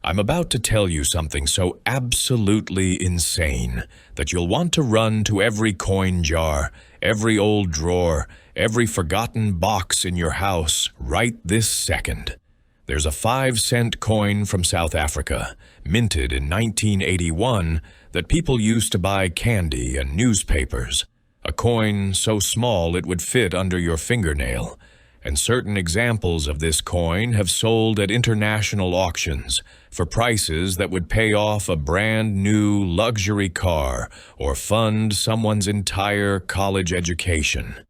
I'm about to tell you something so absolutely insane that you'll want to run to every coin jar, every old drawer, every forgotten box in your house right this second. There's a 5-cent coin from South Africa, minted in 1981, that people used to buy candy and newspapers. A coin so small it would fit under your fingernail. And certain examples of this coin have sold at international auctions for prices that would pay off a brand new luxury car or fund someone's entire college education.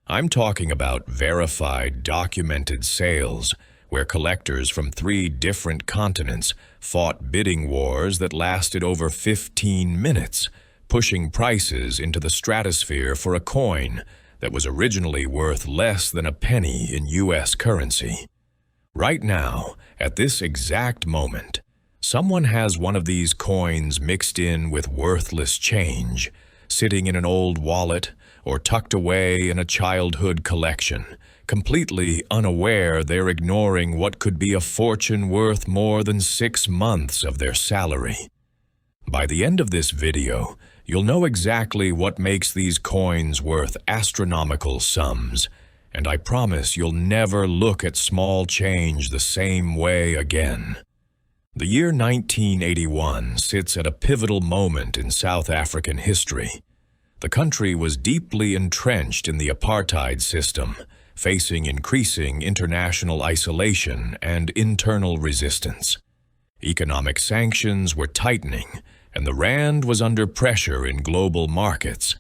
I'm talking about verified, documented sales where collectors from 3 different continents fought bidding wars that lasted over 15 minutes, pushing prices into the stratosphere for a coin that was originally worth less than a penny in U.S. currency. Right now, at this exact moment, someone has one of these coins mixed in with worthless change, sitting in an old wallet or tucked away in a childhood collection, completely unaware they're ignoring what could be a fortune worth more than 6 months of their salary. By the end of this video, you'll know exactly what makes these coins worth astronomical sums, and I promise you'll never look at small change the same way again. The year 1981 sits at a pivotal moment in South African history. The country was deeply entrenched in the apartheid system, facing increasing international isolation and internal resistance. Economic sanctions were tightening, and the rand was under pressure in global markets.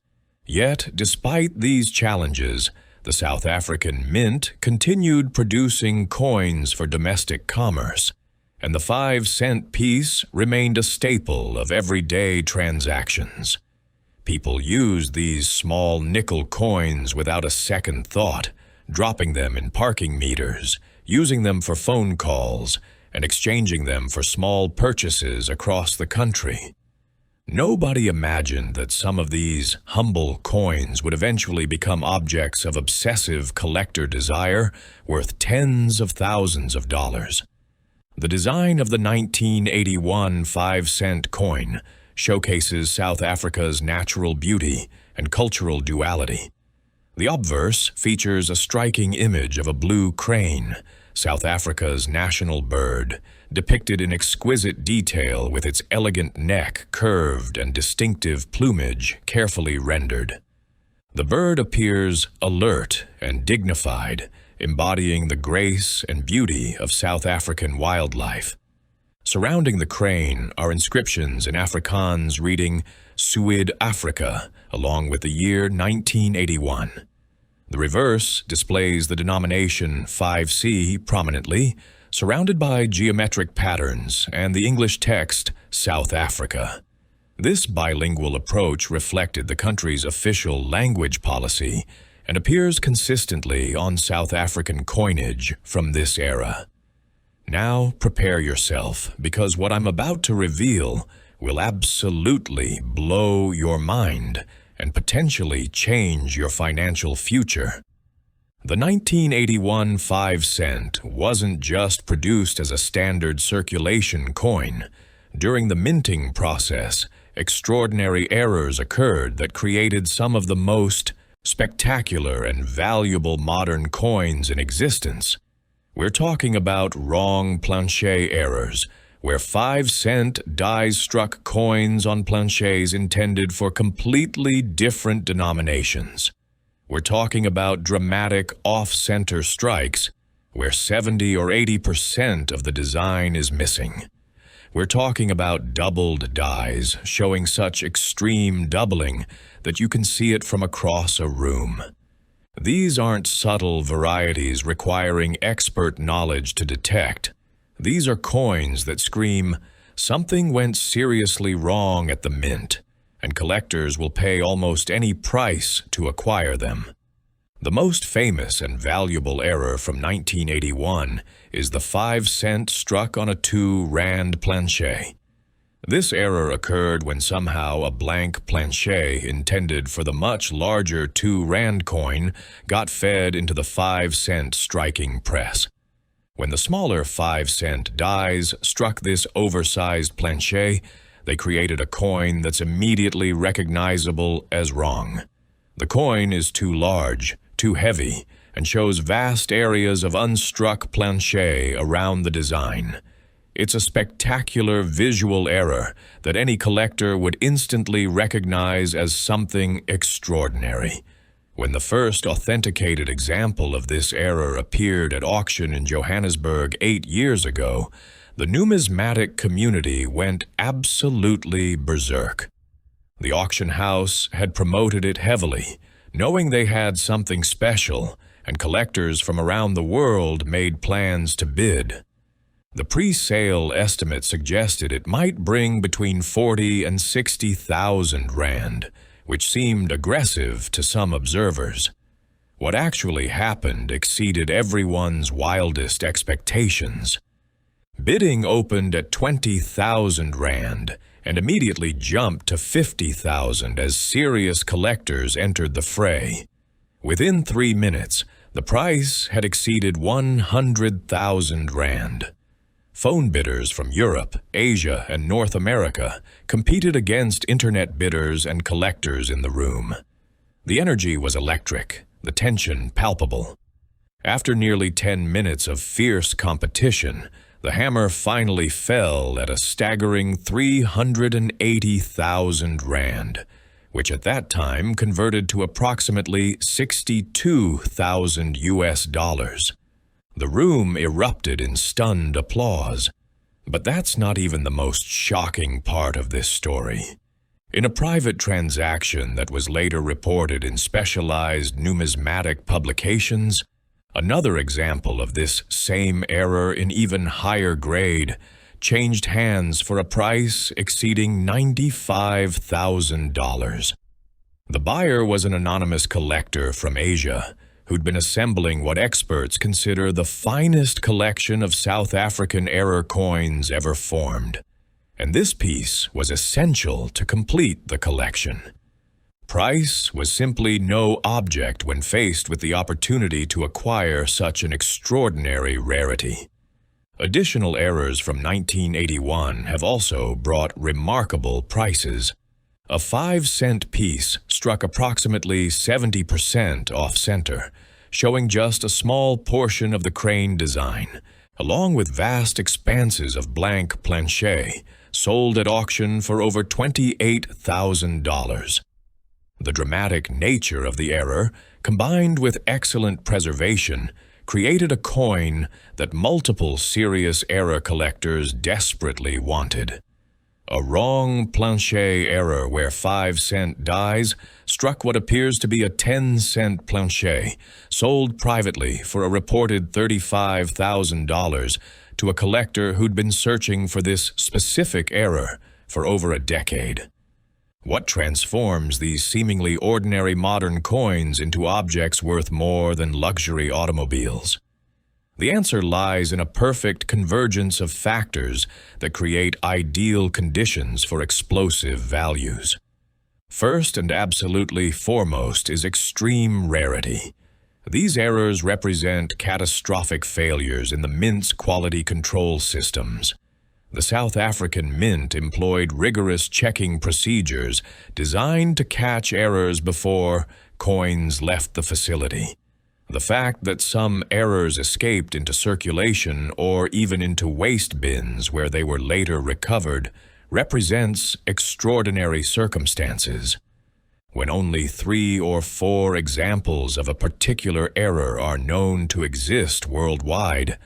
Yet, despite these challenges, the South African Mint continued producing coins for domestic commerce, and the 5-cent piece remained a staple of everyday transactions. People used these small nickel coins without a second thought, dropping them in parking meters, using them for phone calls, and exchanging them for small purchases across the country. Nobody imagined that some of these humble coins would eventually become objects of obsessive collector desire worth tens of thousands of dollars. The design of the 1981 5-cent coin showcases South Africa's natural beauty and cultural duality. The obverse features a striking image of a blue crane, South Africa's national bird, depicted in exquisite detail with its elegant neck curved and distinctive plumage carefully rendered. The bird appears alert and dignified, embodying the grace and beauty of South African wildlife. Surrounding the crane are inscriptions in Afrikaans reading Suid Africa, along with the year 1981. The reverse displays the denomination 5C prominently, surrounded by geometric patterns and the English text South Africa. This bilingual approach reflected the country's official language policy and appears consistently on South African coinage from this era. Now prepare yourself, because what I'm about to reveal will absolutely blow your mind and potentially change your financial future. The 1981 5-cent wasn't just produced as a standard circulation coin. During the minting process, extraordinary errors occurred that created some of the most spectacular and valuable modern coins in existence. We're talking about wrong plancher errors, where 5-cent dies-struck coins on planchers intended for completely different denominations. We're talking about dramatic off-center strikes, where 70 or 80% of the design is missing. We're talking about doubled dies, showing such extreme doubling that you can see it from across a room. These aren't subtle varieties requiring expert knowledge to detect. These are coins that scream, "Something went seriously wrong at the mint," and collectors will pay almost any price to acquire them. The most famous and valuable error from 1981 is the 5-cent struck on a 2-rand plancher. This error occurred when somehow a blank plancher intended for the much larger 2-rand coin got fed into the 5-cent striking press. When the smaller 5-cent dies struck this oversized planchet, they created a coin that's immediately recognizable as wrong. The coin is too large, too heavy, and shows vast areas of unstruck planchet around the design. It's a spectacular visual error that any collector would instantly recognize as something extraordinary. When the first authenticated example of this error appeared at auction in Johannesburg 8 years ago, the numismatic community went absolutely berserk. The auction house had promoted it heavily, knowing they had something special, and collectors from around the world made plans to bid. The pre-sale estimate suggested it might bring between 40 and 60,000 rand, which seemed aggressive to some observers. What actually happened exceeded everyone's wildest expectations. Bidding opened at 20,000 rand and immediately jumped to 50,000 as serious collectors entered the fray. Within 3 minutes, the price had exceeded 100,000 rand. Phone bidders from Europe, Asia, and North America competed against internet bidders and collectors in the room. The energy was electric, the tension palpable. After nearly 10 minutes of fierce competition, the hammer finally fell at a staggering 380,000 rand, which at that time converted to approximately 62,000 US dollars. The room erupted in stunned applause. But that's not even the most shocking part of this story. In a private transaction that was later reported in specialized numismatic publications, another example of this same error in even higher grade changed hands for a price exceeding $95,000. The buyer was an anonymous collector from Asia who'd been assembling what experts consider the finest collection of South African error coins ever formed. And this piece was essential to complete the collection. Price was simply no object when faced with the opportunity to acquire such an extraordinary rarity. Additional errors from 1981 have also brought remarkable prices. A 5-cent piece struck approximately 70% off-center, showing just a small portion of the crane design, along with vast expanses of blank planchet, sold at auction for over $28,000. The dramatic nature of the error, combined with excellent preservation, created a coin that multiple serious error collectors desperately wanted. A wrong planchet error where 5-cent dies struck what appears to be a 10-cent planchet, sold privately for a reported $35,000 to a collector who'd been searching for this specific error for over a decade. What transforms these seemingly ordinary modern coins into objects worth more than luxury automobiles? The answer lies in a perfect convergence of factors that create ideal conditions for explosive values. First and absolutely foremost is extreme rarity. These errors represent catastrophic failures in the mint's quality control systems. The South African Mint employed rigorous checking procedures designed to catch errors before coins left the facility. The fact that some errors escaped into circulation or even into waste bins where they were later recovered represents extraordinary circumstances. When only 3 or 4 examples of a particular error are known to exist worldwide,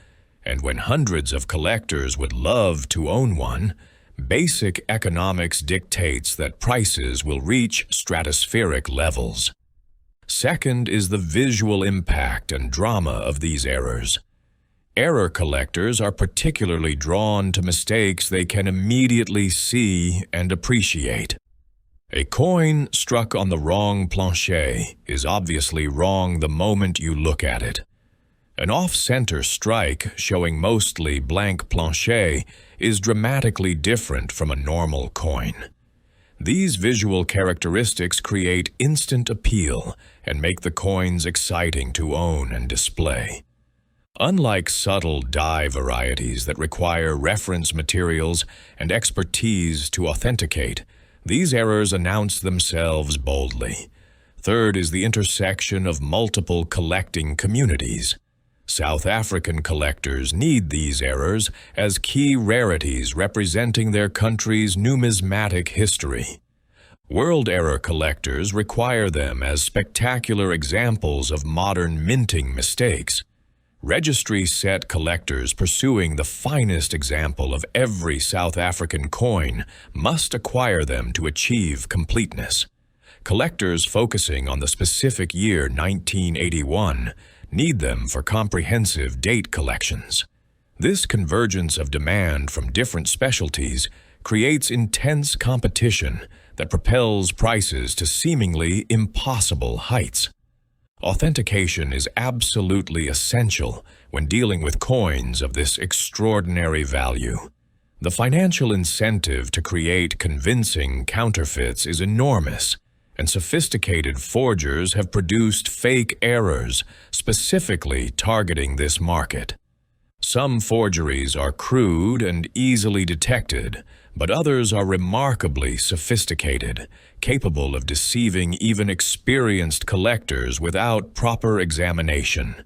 and when hundreds of collectors would love to own one, basic economics dictates that prices will reach stratospheric levels. Second is the visual impact and drama of these errors. Error collectors are particularly drawn to mistakes they can immediately see and appreciate. A coin struck on the wrong planchet is obviously wrong the moment you look at it. An off-center strike showing mostly blank planchet is dramatically different from a normal coin. These visual characteristics create instant appeal and make the coins exciting to own and display. Unlike subtle die varieties that require reference materials and expertise to authenticate, these errors announce themselves boldly. Third is the intersection of multiple collecting communities. South African collectors need these errors as key rarities representing their country's numismatic history. World error collectors require them as spectacular examples of modern minting mistakes. Registry set collectors pursuing the finest example of every South African coin must acquire them to achieve completeness. Collectors focusing on the specific year 1981 need them for comprehensive date collections. This convergence of demand from different specialties creates intense competition that propels prices to seemingly impossible heights. Authentication is absolutely essential when dealing with coins of this extraordinary value. The financial incentive to create convincing counterfeits is enormous, and sophisticated forgers have produced fake errors specifically targeting this market. Some forgeries are crude and easily detected, but others are remarkably sophisticated, capable of deceiving even experienced collectors without proper examination.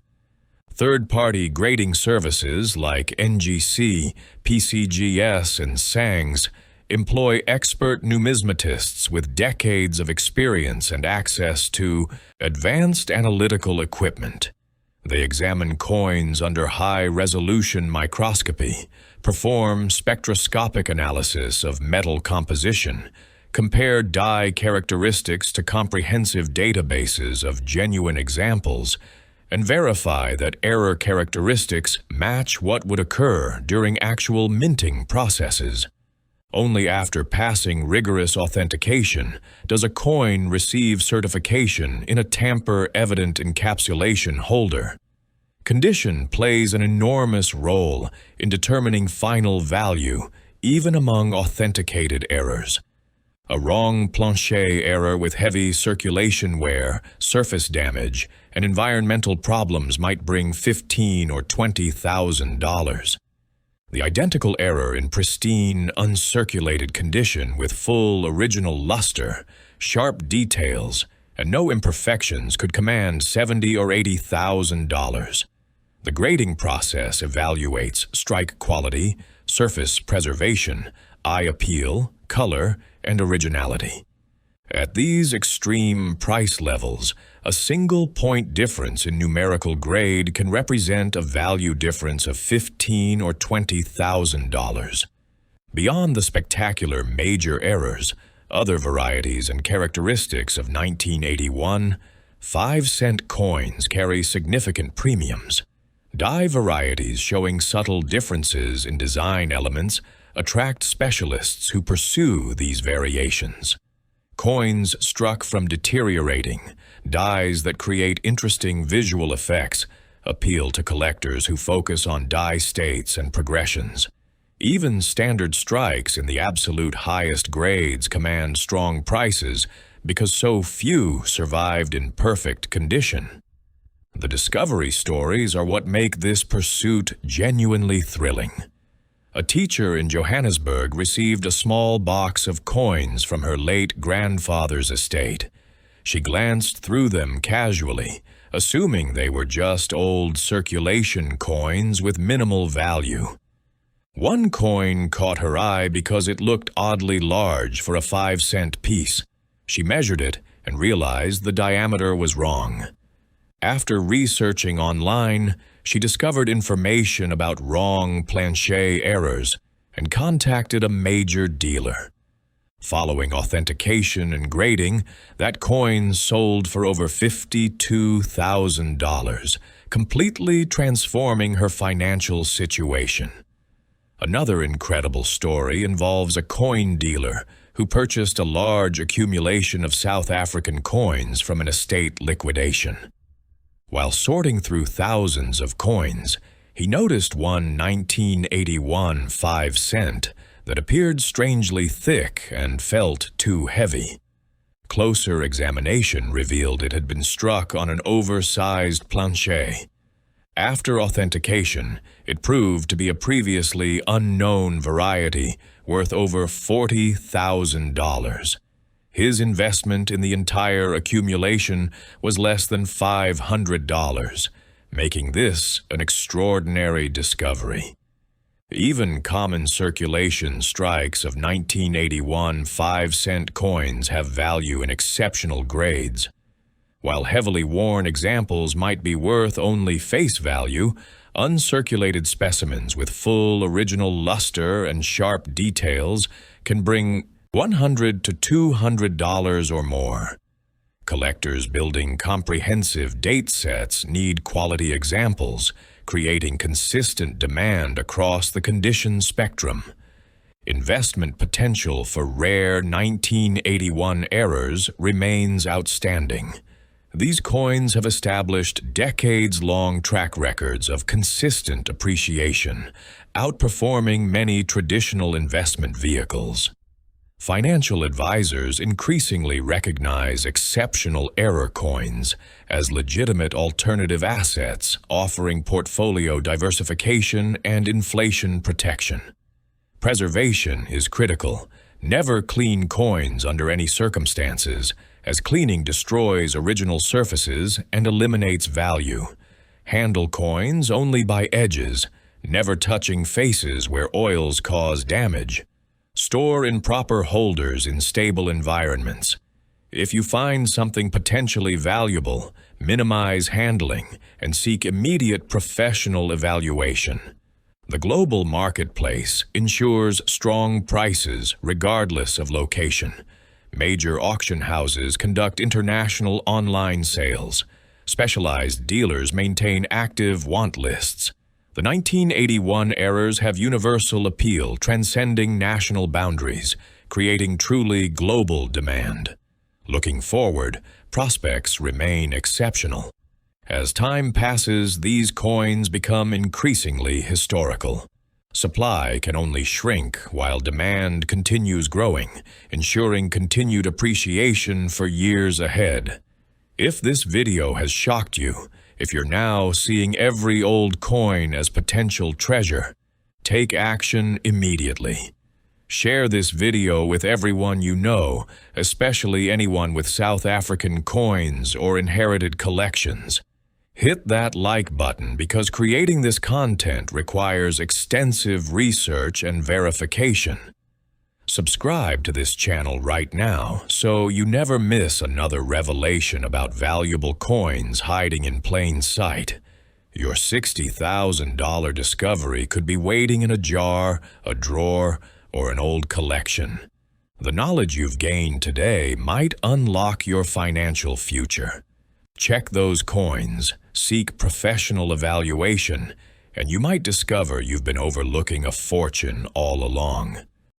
Third-party grading services like NGC, PCGS, and SANGS employ expert numismatists with decades of experience and access to advanced analytical equipment. They examine coins under high-resolution microscopy, perform spectroscopic analysis of metal composition, compare die characteristics to comprehensive databases of genuine examples, and verify that error characteristics match what would occur during actual minting processes. Only after passing rigorous authentication does a coin receive certification in a tamper-evident encapsulation holder. Condition plays an enormous role in determining final value, even among authenticated errors. A wrong plancher error with heavy circulation wear, surface damage, and environmental problems might bring $15,000 or $20,000. The identical error in pristine, uncirculated condition with full original luster, sharp details, and no imperfections could command $70,000 or $80,000. The grading process evaluates strike quality, surface preservation, eye appeal, color, and originality. At these extreme price levels, a single point difference in numerical grade can represent a value difference of $15,000 or $20,000. Beyond the spectacular major errors, other varieties and characteristics of 1981, 5-cent coins carry significant premiums. Die varieties showing subtle differences in design elements attract specialists who pursue these variations. Coins struck from deteriorating, dies that create interesting visual effects, appeal to collectors who focus on die states and progressions. Even standard strikes in the absolute highest grades command strong prices because so few survived in perfect condition. The discovery stories are what make this pursuit genuinely thrilling. A teacher in Johannesburg received a small box of coins from her late grandfather's estate. She glanced through them casually, assuming they were just old circulation coins with minimal value. One coin caught her eye because it looked oddly large for a 5-cent piece. She measured it and realized the diameter was wrong. After researching online, she discovered information about wrong plancher errors and contacted a major dealer. Following authentication and grading, that coin sold for over $52,000, completely transforming her financial situation. Another incredible story involves a coin dealer who purchased a large accumulation of South African coins from an estate liquidation. While sorting through thousands of coins, he noticed one 1981 5-cent that appeared strangely thick and felt too heavy. Closer examination revealed it had been struck on an oversized plancher. After authentication, it proved to be a previously unknown variety worth over $40,000. His investment in the entire accumulation was less than $500, making this an extraordinary discovery. Even common circulation strikes of 1981 5-cent coins have value in exceptional grades. While heavily worn examples might be worth only face value, uncirculated specimens with full original luster and sharp details can bring $100 to $200 or more. Collectors building comprehensive date sets need quality examples, creating consistent demand across the condition spectrum. Investment potential for rare 1981 errors remains outstanding. These coins have established decades-long track records of consistent appreciation, outperforming many traditional investment vehicles. Financial advisors increasingly recognize exceptional error coins as legitimate alternative assets, offering portfolio diversification and inflation protection. Preservation is critical. Never clean coins under any circumstances, as cleaning destroys original surfaces and eliminates value. Handle coins only by edges, never touching faces where oils cause damage. Store in proper holders in stable environments. If you find something potentially valuable, minimize handling and seek immediate professional evaluation. The global marketplace ensures strong prices regardless of location. Major auction houses conduct international online sales. Specialized dealers maintain active want lists. The 1981 errors have universal appeal, transcending national boundaries, creating truly global demand. Looking forward, prospects remain exceptional. As time passes, these coins become increasingly historical. Supply can only shrink while demand continues growing, ensuring continued appreciation for years ahead. If this video has shocked you, if you're now seeing every old coin as potential treasure, take action immediately. Share this video with everyone you know, especially anyone with South African coins or inherited collections. Hit that like button because creating this content requires extensive research and verification. Subscribe to this channel right now so you never miss another revelation about valuable coins hiding in plain sight. Your $60,000 discovery could be waiting in a jar, a drawer, or an old collection. The knowledge you've gained today might unlock your financial future. Check those coins, seek professional evaluation, and you might discover you've been overlooking a fortune all along.